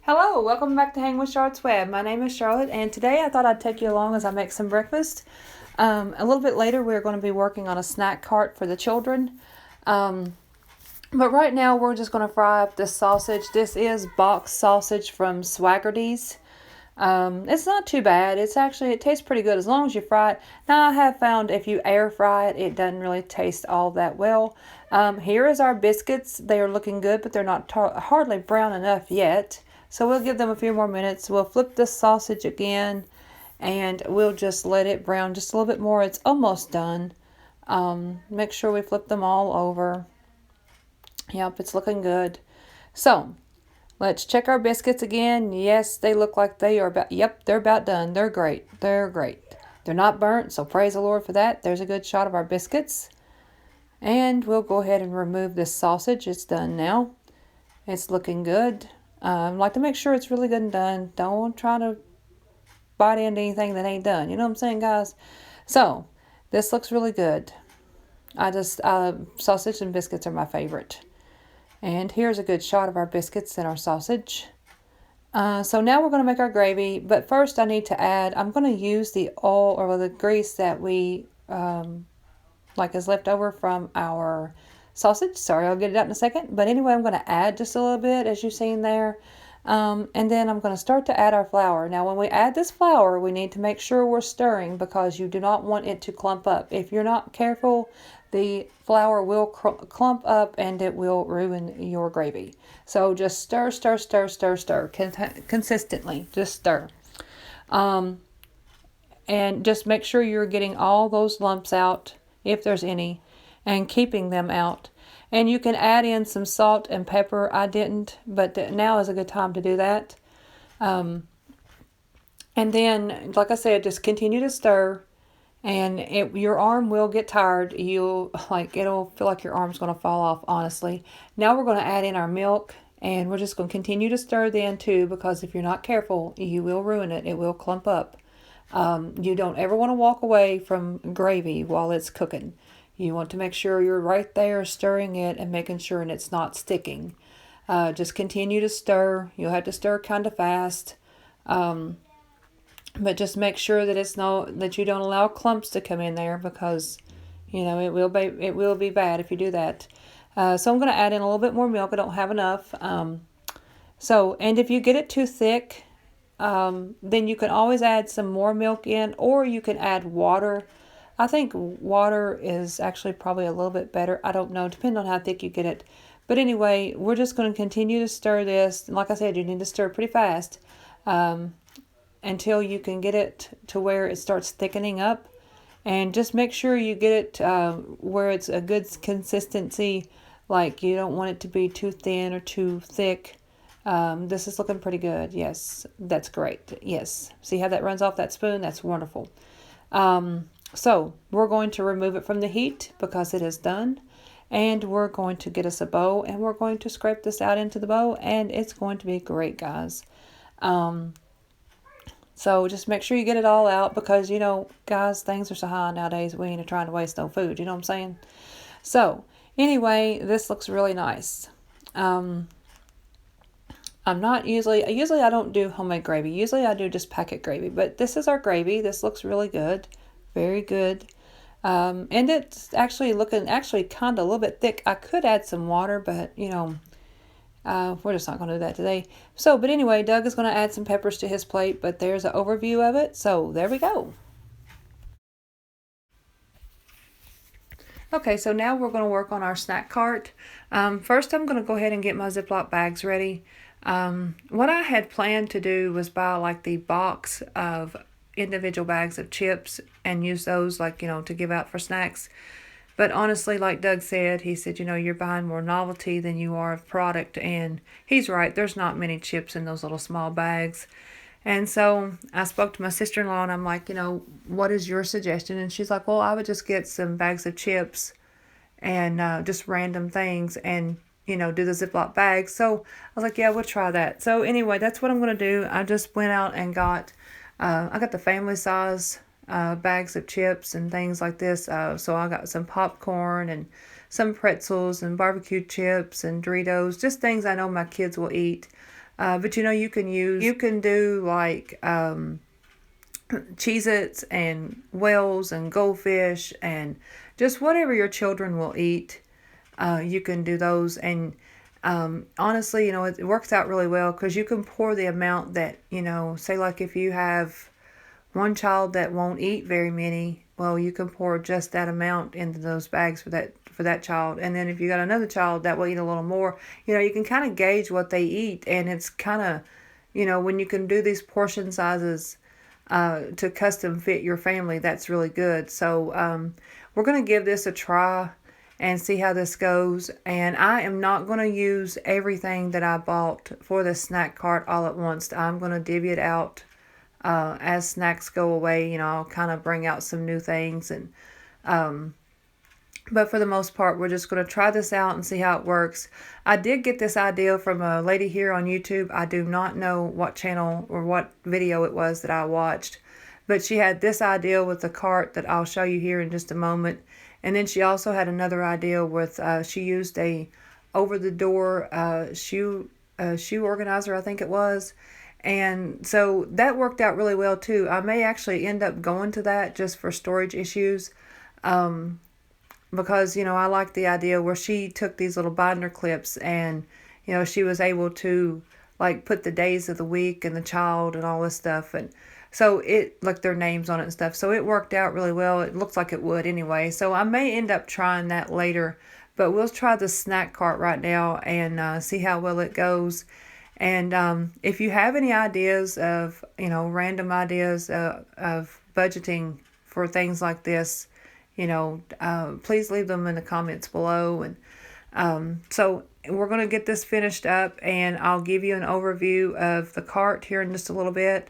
Hello, welcome back to Hang with Charlotte's Web. My name is Charlotte, and today I thought I'd take you along as I make some breakfast. A little bit later, we're going to be working on a snack cart for the children. But right now, we're just going to fry up this sausage. This is boxed sausage from Swaggerty's. It's not too bad. It tastes pretty good as long as you fry it. Now, I have found if you air fry it, it doesn't really taste all that well. Here is our biscuits. They are looking good, but they're not hardly brown enough yet. So we'll give them a few more minutes. We'll flip the sausage again, and we'll just let it brown just a little bit more. It's almost done. Make sure we flip them all over. Yep, it's looking good. So, let's check our biscuits again. Yes, they look like they are they're about done. They're great. They're great. They're not burnt, so praise the Lord for that. There's a good shot of our biscuits. And we'll go ahead and remove this sausage. It's done now. It's looking good. Like to make sure it's really good and done. Don't try to bite into anything that ain't done. You know what I'm saying, guys? So, this looks really good. Sausage and biscuits are my favorite. And here's a good shot of our biscuits and our sausage. So now we're going to make our gravy. But first I need to I'm going to use the oil or the grease that we, is left over from our sausage. Sorry, I'll get it out in a second. But anyway, I'm going to add just a little bit, as you've seen there. And then I'm going to start to add our flour. Now, when we add this flour, we need to make sure we're stirring because you do not want it to clump up. If you're not careful, the flour will clump up and it will ruin your gravy. So just stir, stir, stir, stir, stir consistently. Just stir. And just make sure you're getting all those lumps out, if there's any, and keeping them out. And you can add in some salt and pepper. I didn't, but now is a good time to do that. And then, like I said, just continue to stir. And your arm will get tired. It'll feel like your arm's going to fall off, honestly. Now we're going to add in our milk. And we're just going to continue to stir then too, because if you're not careful, you will ruin it. It will clump up. You don't ever want to walk away from gravy while it's cooking. You want to make sure you're right there stirring it and making sure it's not sticking. Just continue to stir. You'll have to stir kind of fast. But just make sure that that you don't allow clumps to come in there because, it will be bad if you do that. So I'm going to add in a little bit more milk. I don't have enough. And if you get it too thick, then you can always add some more milk in, or you can add water. I think water is actually probably a little bit better. I don't know, depending on how thick you get it. But anyway, we're just going to continue to stir this. And like I said, you need to stir pretty fast until you can get it to where it starts thickening up. And just make sure you get it where it's a good consistency. Like you don't want it to be too thin or too thick. This is looking pretty good. Yes, that's great. Yes. See how that runs off that spoon? That's wonderful. So we're going to remove it from the heat because it is done. And we're going to get us a bowl and we're going to scrape this out into the bowl and it's going to be great, guys. So just make sure you get it all out because, guys, things are so high nowadays. We ain't trying to waste no food. You know what I'm saying? So anyway, this looks really nice. I'm not usually I don't do homemade gravy. Usually I do just packet gravy, but this is our gravy. This looks really good. Very good. And it's actually looking kind of a little bit thick. I could add some water, but we're just not going to do that today. So, but anyway, Doug is going to add some peppers to his plate, but there's an overview of it. So there we go. Okay, so now we're going to work on our snack cart. First, I'm going to go ahead and get my Ziploc bags ready. What I had planned to do was buy the box of individual bags of chips and use those to give out for snacks. But honestly, like Doug said, he said, you're buying more novelty than you are of product. And he's right. There's not many chips in those little small bags. And so I spoke to my sister-in-law and I'm like, what is your suggestion? And she's like, well, I would just get some bags of chips and just random things and, do the Ziploc bags. So I was like, yeah, we'll try that. So anyway, that's what I'm going to do. I just went out and I got the family size bags of chips and things like this. So I got some popcorn and some pretzels and barbecue chips and Doritos, just things I know my kids will eat. But you can do like Cheez-Its and whales and goldfish and just whatever your children will eat. You can do those, and honestly, it works out really well because you can pour the amount that, say like if you have one child that won't eat very many, well, you can pour just that amount into those bags for that child. And then if you got another child that will eat a little more, you can kind of gauge what they eat, and it's kind of, when you can do these portion sizes to custom fit your family, that's really good. So we're going to give this a try and see how this goes. And I am not going to use everything that I bought for the snack cart all at once. I'm going to divvy it out as snacks go away. I'll kind of bring out some new things. And but for the most part, we're just going to try this out and see how it works. I did get this idea from a lady here on YouTube. I do not know what channel or what video it was that I watched, but she had this idea with the cart that I'll show you here in just a moment. And then she also had another idea with, she used a over-the-door shoe organizer, I think it was. And so that worked out really well too. I may actually end up going to that just for storage issues. Because, I like the idea where she took these little binder clips and, she was able to like put the days of the week and the child and all this stuff. And so it, like their names on it and stuff. So it worked out really well. It looks like it would anyway. So I may end up trying that later, but we'll try the snack cart right now and see how well it goes. And if you have any ideas of, random ideas of budgeting for things like this, please leave them in the comments below. And so we're going to get this finished up, and I'll give you an overview of the cart here in just a little bit.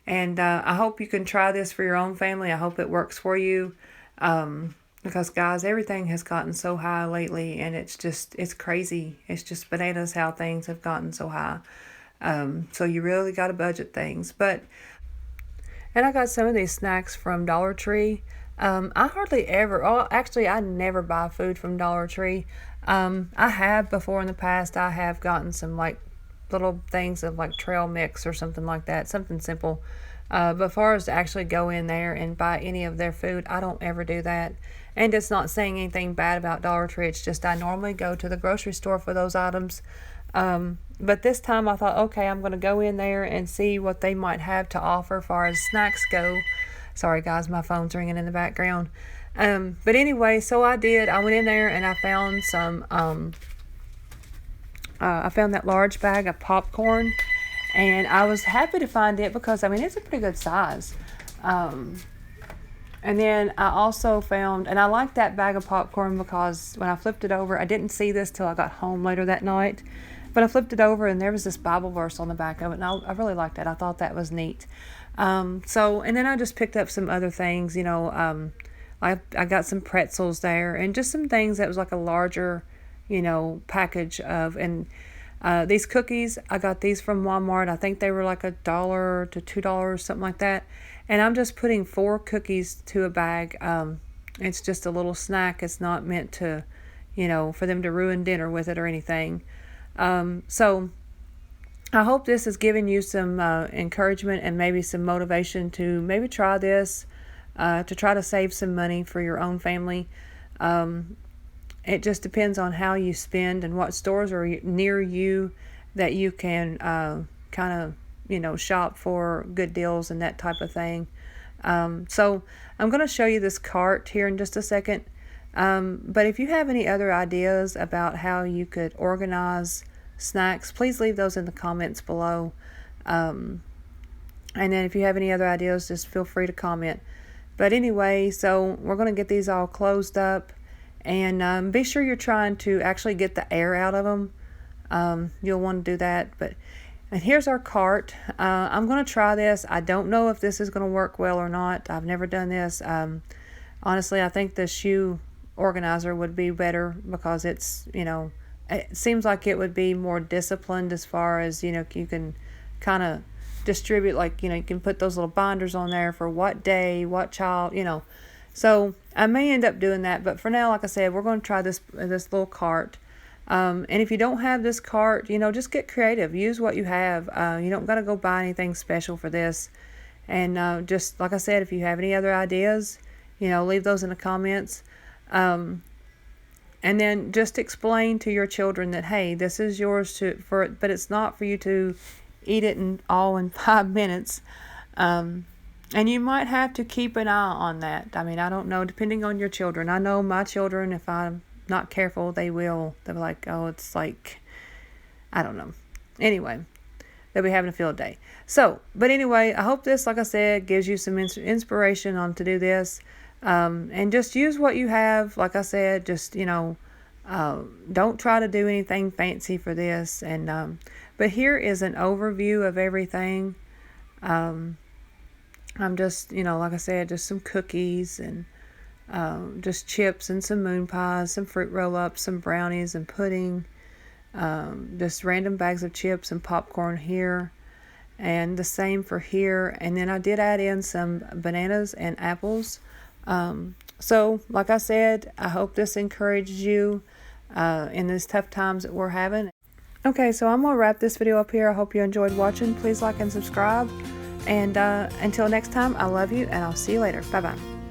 And I hope you can try this for your own family. I hope it works for you. Because guys, everything has gotten so high lately, and it's crazy. It's just bananas how things have gotten so high. So you really got to budget things. And I got some of these snacks from Dollar Tree. I hardly ever, actually I never buy food from Dollar Tree. I have before in the past. I have gotten some like little things of like trail mix or something like that, something simple. But as far as to actually go in there and buy any of their food, I don't ever do that. And it's not saying anything bad about Dollar Tree. It's just I normally go to the grocery store for those items. But this time I thought, okay, I'm going to go in there and see what they might have to offer as far as snacks go. Sorry guys, my phone's ringing in the background. But anyway, so I did. I went in there and I found some, I found that large bag of popcorn, and I was happy to find it because, it's a pretty good size. And then I also found, and I liked that bag of popcorn because when I flipped it over, I didn't see this till I got home later that night, but I flipped it over and there was this Bible verse on the back of it, and I really liked that. I thought that was neat. And then I just picked up some other things, I got some pretzels there and just some things that was like a larger, package of, and these cookies, I got these from Walmart. I think they were like $1 to $2, something like that. And I'm just putting 4 cookies to a bag. It's just a little snack. It's not meant to, for them to ruin dinner with it or anything. So I hope this has given you some encouragement and maybe some motivation to maybe try this, to try to save some money for your own family. It just depends on how you spend and what stores are near you that you can kind of, shop for good deals and that type of thing. So I'm going to show you this cart here in just a second. But if you have any other ideas about how you could organize snacks, please leave those in the comments below. And then if you have any other ideas, just feel free to comment. But anyway, so we're going to get these all closed up, and be sure you're trying to actually get the air out of them. You'll want to do that. And here's our cart. I'm going to try this. I don't know if this is going to work well or not. I've never done this. Honestly, I think the shoe organizer would be better because it's, it seems like it would be more disciplined as far as, you can kind of distribute, like, you can put those little binders on there for what day, what child, So I may end up doing that, but for now, like I said, we're going to try this little cart. And if you don't have this cart, just get creative. Use what you have. You don't got to go buy anything special for this. And just like I said, if you have any other ideas, leave those in the comments. And then just explain to your children that, hey, this is yours but it's not for you to eat it all in 5 minutes. And you might have to keep an eye on that. I mean, I don't know, depending on your children. I know my children, if I'm not careful, they'll be like, oh, it's like, I don't know. Anyway, they'll be having a field day. So, but anyway, I hope this, like I said, gives you some inspiration on to do this. And just use what you have. Like I said, just, don't try to do anything fancy for this. And, but here is an overview of everything. I'm just, like I said, just some cookies and just chips and some moon pies, some fruit roll-ups, some brownies and pudding, just random bags of chips and popcorn here, and the same for here. And then I did add in some bananas and apples. So, like I said, I hope this encourages you in these tough times that we're having. Okay, so I'm going to wrap this video up here. I hope you enjoyed watching. Please like and subscribe. And until next time, I love you, and I'll see you later. Bye-bye.